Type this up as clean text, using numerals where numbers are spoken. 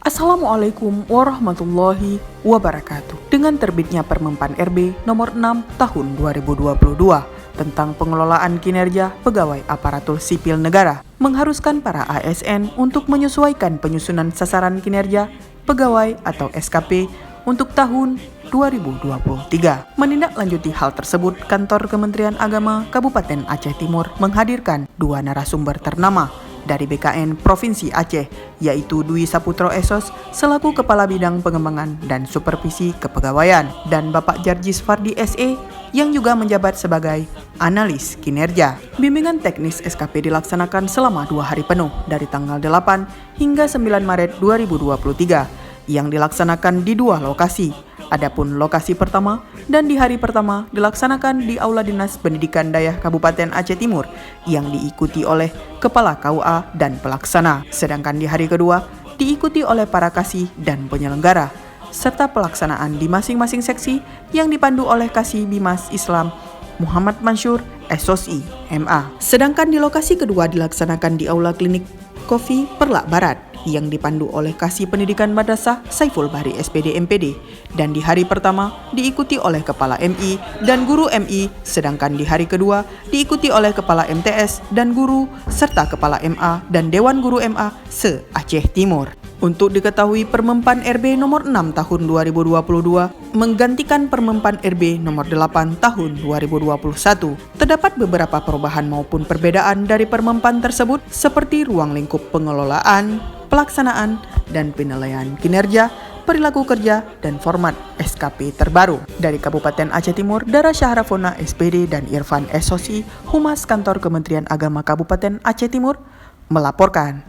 Assalamualaikum warahmatullahi wabarakatuh. Dengan terbitnya Permenpan RB nomor 6 tahun 2022 tentang pengelolaan kinerja pegawai aparatur sipil negara, mengharuskan para ASN untuk menyesuaikan penyusunan sasaran kinerja pegawai atau SKP untuk tahun 2023. Menindaklanjuti hal tersebut, Kantor Kementerian Agama Kabupaten Aceh Timur menghadirkan dua narasumber ternama dari BKN Provinsi Aceh, yaitu Dwi Saputro Esos selaku Kepala Bidang Pengembangan dan Supervisi Kepegawaian, dan Bapak Jarjis Fardi SE yang juga menjabat sebagai analis kinerja. Bimbingan teknis SKP dilaksanakan selama 2 hari penuh dari tanggal 8 hingga 9 Maret 2023 yang dilaksanakan di 2 lokasi. Adapun lokasi pertama dan di hari pertama dilaksanakan di Aula Dinas Pendidikan Dayah Kabupaten Aceh Timur yang diikuti oleh Kepala KUA dan Pelaksana. Sedangkan di hari kedua diikuti oleh para kasih dan penyelenggara, serta pelaksanaan di masing-masing seksi yang dipandu oleh Kasih Bimas Islam Muhammad Mansur, SOSI, MA. Sedangkan di lokasi kedua dilaksanakan di Aula Klinik Kofi Perlak Barat yang dipandu oleh Kasih Pendidikan Madrasah Saiful Bahri SPD MPD, dan di hari pertama diikuti oleh Kepala MI dan Guru MI, sedangkan di hari kedua diikuti oleh Kepala MTS dan Guru serta Kepala MA dan Dewan Guru MA se-Aceh Timur. Untuk diketahui, Permenpan RB nomor 6 tahun 2022 menggantikan Permenpan RB nomor 8 tahun 2021. Terdapat beberapa perubahan maupun perbedaan dari Permenpan tersebut seperti ruang lingkup pengelolaan, pelaksanaan, dan penilaian kinerja, perilaku kerja, dan format SKP terbaru. Dari Kabupaten Aceh Timur, Dara Syahrafona SPD dan Irfan SOSI, Humas Kantor Kementerian Agama Kabupaten Aceh Timur, melaporkan.